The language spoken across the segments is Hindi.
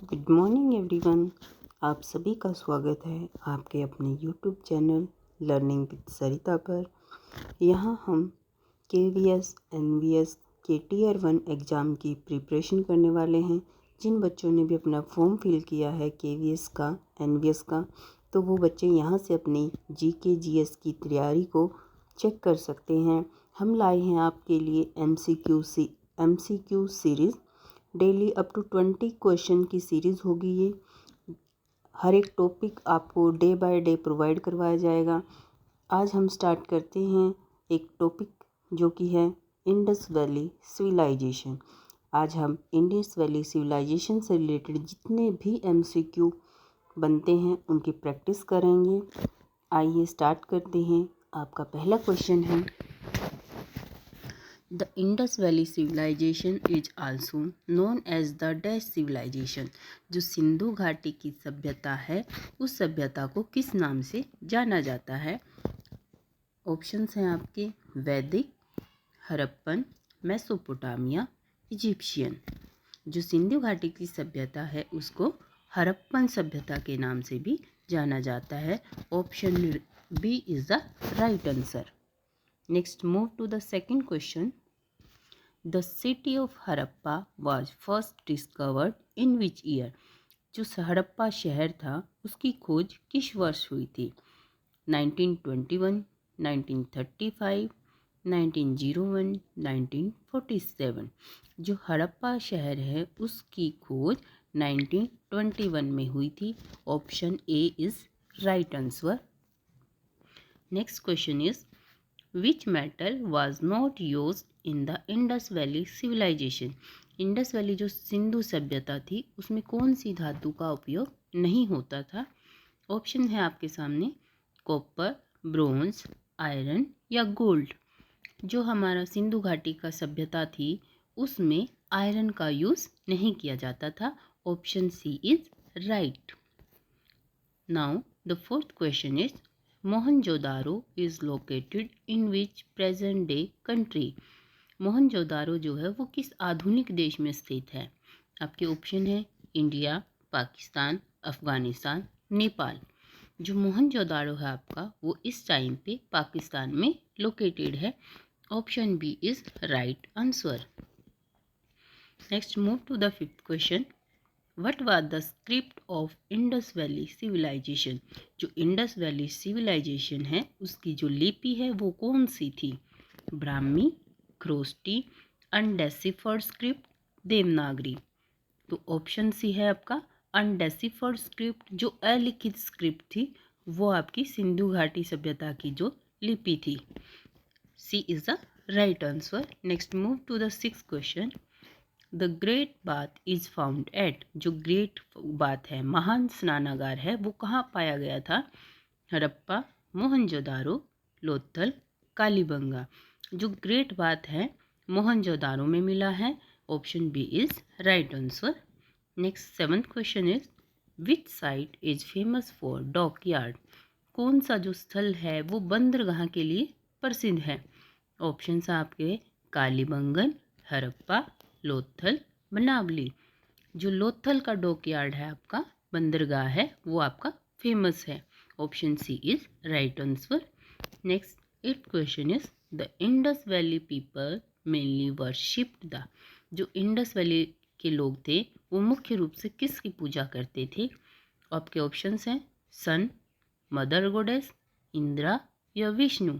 Good morning everyone. आप सभी का स्वागत है आपके अपने यूट्यूब चैनल लर्निंग विद सरिता पर। यहाँ हम KVS NVS के Tier 1 एग्ज़ाम की प्रिपरेशन करने वाले हैं। जिन बच्चों ने भी अपना फॉर्म फिल किया है KVS का NVS का, तो वो बच्चे यहाँ से अपनी GK GS की तैयारी को चेक कर सकते हैं। हम लाए हैं आपके लिए MCQ series. Daily up to 20 question की सीरीज़ होगी ये। हर एक टॉपिक आपको डे बाय डे प्रोवाइड करवाया जाएगा। आज हम स्टार्ट करते हैं एक टॉपिक जो कि है इंडस वैली सिविलाइजेशन। आज हम इंडस वैली सिविलाइजेशन से रिलेटेड जितने भी MCQ बनते हैं उनकी प्रैक्टिस करेंगे। आइए स्टार्ट करते हैं। आपका पहला क्वेश्चन है, The Indus Valley Civilization is also known as the Dash Civilization। जो सिंधु घाटी की सभ्यता है उस सभ्यता को किस नाम से जाना जाता है? ऑप्शंस हैं आपके वैदिक, हड़प्पन, मेसोपोटामिया, इजिप्शियन। जो सिंधु घाटी की सभ्यता है उसको हड़प्पन सभ्यता के नाम से भी जाना जाता है। Option B is the right answer. Next, move to the second question. The city of Harappa was first discovered in which year? जो हड़प्पा शहर था उसकी खोज किस वर्ष हुई थी? 1921, 1935, 1901, 1947। जो हड़प्पा शहर है उसकी खोज 1921 में हुई थी। Option A is right answer. Next question is Which metal was not used in the Indus Valley Civilization? Indus valley जो सिंधु सभ्यता थी उसमें कौन सी धातु का उपयोग नहीं होता था? ऑप्शन है आपके सामने कॉपर, ब्रोंज, आयरन या गोल्ड। जो हमारा सिंधु घाटी का सभ्यता थी उसमें आयरन का यूज़ नहीं किया जाता था। Option C is right. Now the fourth question is Mohenjodaro is located in which present day country? Mohenjodaro जो है वो किस आधुनिक देश में स्थित है? आपके ऑप्शन है इंडिया, पाकिस्तान, अफगानिस्तान, नेपाल। जो मोहनजोदारो है आपका वो इस टाइम पे पाकिस्तान में लोकेटेड है। Option B is right answer. Next, move to the fifth question. What was the script of Indus Valley Civilization? जो इंडस वैली सिविलाइजेशन है उसकी जो लिपि है वो कौन सी थी? Brahmi, Kharosthi, undeciphered script, Devanagari. तो ऑप्शन सी है आपका अनडेसिफर्ड स्क्रिप्ट। जो अलिखित स्क्रिप्ट थी वो आपकी सिंधु घाटी सभ्यता की जो लिपि थी। C is the right answer. Next, move to the sixth question. The great bath is found at. जो ग्रेट बाथ है, महान स्नानागार है, वो कहाँ पाया गया था? हड़प्पा, मोहनजोदारो, लोथल, कालीबंगा। जो ग्रेट बाथ है मोहनजोदारो में मिला है। Option B is right answer. Next, seventh question is which site is famous for dockyard? कौन सा जो स्थल है वो बंदरगाह के लिए प्रसिद्ध है? ऑप्शन आपके कालीबंगन, हड़प्पा, लोथल, बनावली। जो लोथल का डॉकयार्ड है आपका बंदरगाह है वो आपका फेमस है। Option C is right answer. Next, eighth question is the Indus Valley people mainly worshipped the. जो इंडस वैली के लोग थे वो मुख्य रूप से किसकी पूजा करते थे? आपके ऑप्शंस हैं सन, मदर गॉडेस, इंदिरा या विष्णु।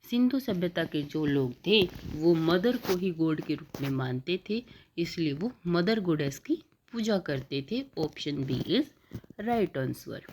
सिंधु सभ्यता के जो लोग थे वो मदर को ही गॉड के रूप में मानते थे, इसलिए वो मदर गॉडेस की पूजा करते थे। Option B is right answer.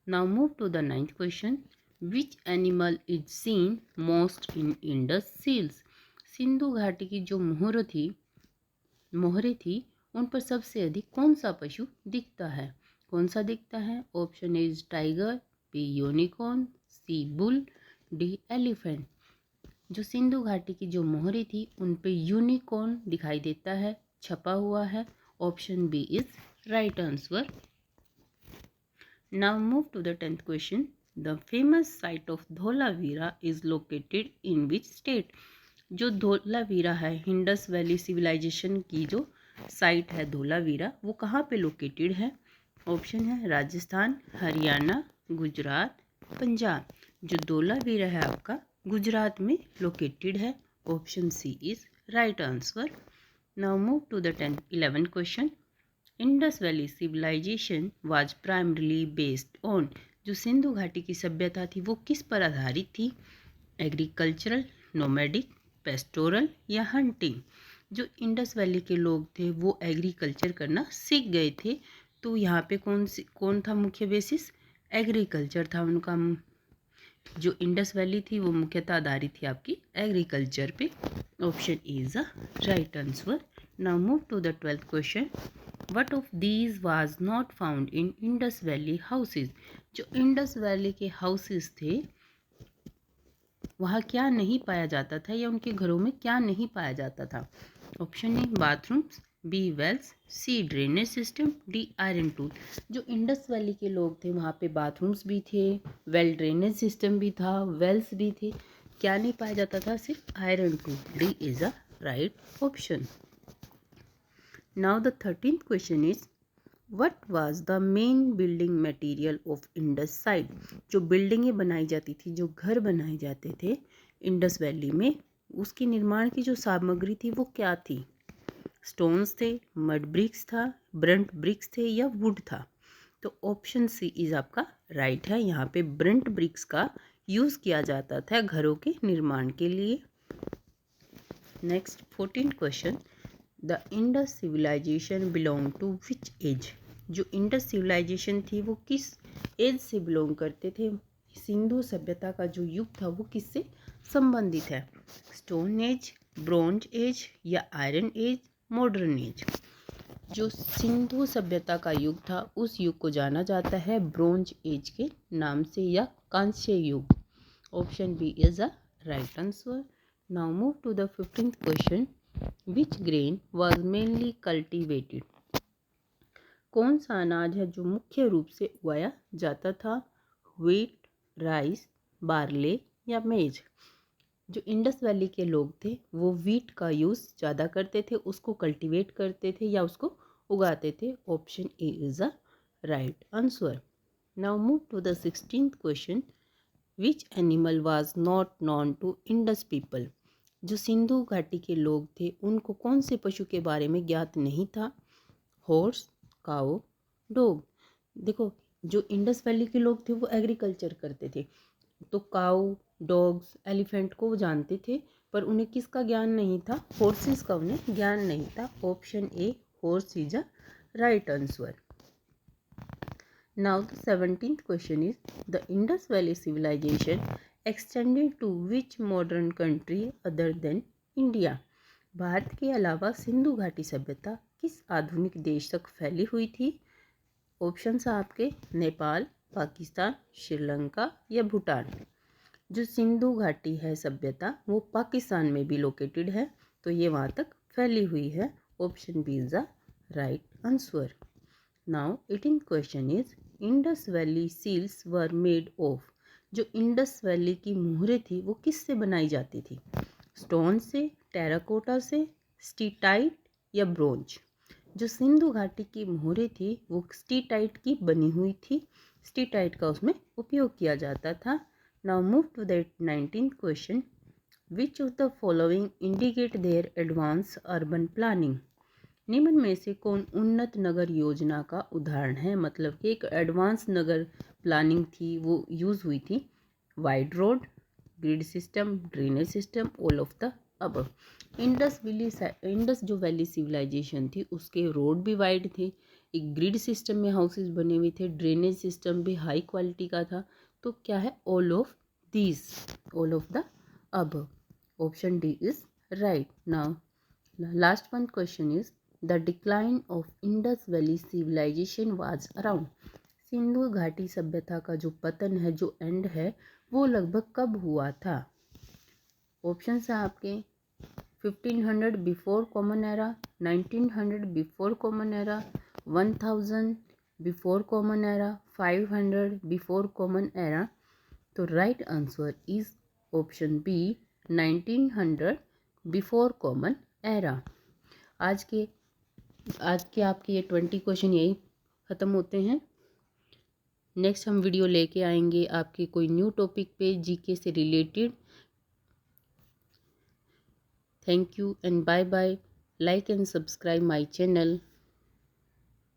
Now move to the ninth question. Which animal is seen most in Indus seals? Sindhu घाटी की जो मोहरें थी उन पर सबसे अधिक कौन सा पशु दिखता है? कौन सा दिखता है? Option is tiger, B unicorn, C bull, D elephant. जो सिंधु घाटी की जो मोहरें थी उन पे यूनिकॉर्न दिखाई देता है, छपा हुआ है। Option B is right answer. Now move to the 10th question. The famous site of Dholavira is located in which state? जो धोलावीरा है इंडस वैली सिविलाइजेशन की जो साइट है धोलावीरा वो कहाँ पे लोकेटेड है? ऑप्शन है राजस्थान, हरियाणा, गुजरात, पंजाब। जो धोलावीरा है आपका गुजरात में लोकेटेड है। Option C is right answer. Now move to the 11th question. Indus Valley Civilisation was primarily based on. जो सिंधु घाटी की सभ्यता थी वो किस पर आधारित थी? एग्रीकल्चरल, नोमैडिक, पेस्टोरल या हंटिंग। जो इंडस वैली के लोग थे वो एग्रीकल्चर करना सीख गए थे, तो यहाँ पे कौन था मुख्य बेसिस? एग्रीकल्चर था उनका। जो इंडस वैली थी वो मुख्यतः आधारित थी आपकी एग्रीकल्चर पे। Option A is the right answer. Now move to the 12th question. What of these was not found in Indus Valley houses. जो इंडस वैली के हाउसेज थे वहाँ क्या नहीं पाया जाता था या उनके घरों में क्या नहीं पाया जाता था? Option A bathrooms, B wells, C drainage system, D iron tool. जो इंडस वैली के लोग थे वहाँ पे बाथरूम्स भी थे, वेल ड्रेनेज सिस्टम भी था, वेल्स भी थे। क्या नहीं पाया जाता था? सिर्फ iron tool. D is a right option. Now the 13th question is what was the main building material of Indus side. जो बिल्डिंगें बनाई जाती थी, जो घर बनाए जाते थे इंडस वैली में, उसके निर्माण की जो सामग्री थी वो क्या थी? स्टोन्स थे, मड ब्रिक्स था, ब्रंट ब्रिक्स थे या वुड था? तो ऑप्शन सी इज आपका राइट है। यहाँ पे ब्रंट ब्रिक्स का यूज़ किया जाता था घरों के निर्माण के लिए। Next 14th question. The Indus Civilisation belong to which age. जो इंडस सिविलाइजेशन थी वो किस एज से बिलोंग करते थे? सिंधु सभ्यता का जो युग था वो किससे संबंधित है? स्टोन एज, ब्रोंज एज या आयरन एज, मॉडर्न एज। जो सिंधु सभ्यता का युग था उस युग को जाना जाता है ब्रोंज एज के नाम से या कांस्य युग। Option B is a right answer. Now move to the 15th question. Which grain was mainly cultivated. कौन सा अनाज है जो मुख्य रूप से उगाया जाता था? व्हीट, राइस, बार्ले या मेज। जो इंडस वैली के लोग थे वो व्हीट का यूज़ ज़्यादा करते थे, उसको कल्टीवेट करते थे या उसको उगाते थे। Option A is a right answer. Now move to the 16th question. Which animal was not known to Indus people. जो सिंधु घाटी के लोग थे उनको कौन से पशु के बारे में ज्ञात नहीं था? हॉर्स, काऊ, डॉग। देखो, जो इंडस वैली के लोग थे वो एग्रीकल्चर करते थे, तो काऊ, डॉग्स, एलिफेंट को वो जानते थे, पर उन्हें किसका ज्ञान नहीं था? हॉर्सेस का उन्हें ज्ञान नहीं था। Option A horse is a right answer. Now the 17th question is the Indus Valley Civilisation extended to which modern country other than India. Bharat के अलावा सिंधु घाटी सभ्यता किस आधुनिक देश तक फैली हुई थी? ऑप्शंस आपके नेपाल, पाकिस्तान, श्रीलंका या भूटान। जो सिंधु घाटी है सभ्यता वो पाकिस्तान में भी लोकेटेड है, तो ये वहाँ तक फैली हुई है। Option B is the right answer. Now 18th question is Indus Valley seals were made of. जो इंडस वैली की मोहरें थी वो किससे बनाई जाती थी? स्टोन से, टेराकोटा से, स्टीटाइट या ब्रोंज। जो सिंधु घाटी की मोहरें थी वो स्टीटाइट की बनी हुई थी, स्टीटाइट का उसमें उपयोग किया जाता था। Now move to the 19th question. Which of the following indicate their advance urban planning. निम्न में से कौन उन्नत नगर योजना का उदाहरण है? मतलब कि एक एडवांस नगर प्लानिंग थी वो यूज़ हुई थी। Wide road, grid system, drainage system, all of the above. Indus जो वैली सिविलाइजेशन थी उसके रोड भी वाइड थे, एक ग्रिड सिस्टम में हाउसेस बने हुए थे, ड्रेनेज सिस्टम भी हाई क्वालिटी का था। तो क्या है? All of these, all of the above. Option D is right. Now last one question is the decline of Indus Valley Civilisation was around. Sindhu घाटी सभ्यता का जो पतन है, जो एंड है, वो लगभग कब हुआ था? ऑप्शन है आपके 1500 before common era, 1900 before common era, 1000 before common era, 500 before common era. तो right answer is option B 1900 before common era. आज के आज के आपके ये 20 क्वेश्चन यही ख़त्म होते हैं। नेक्स्ट हम वीडियो लेके आएंगे आपके कोई न्यू टॉपिक पे जीके से रिलेटेड। Thank you and bye bye. Like and subscribe my channel.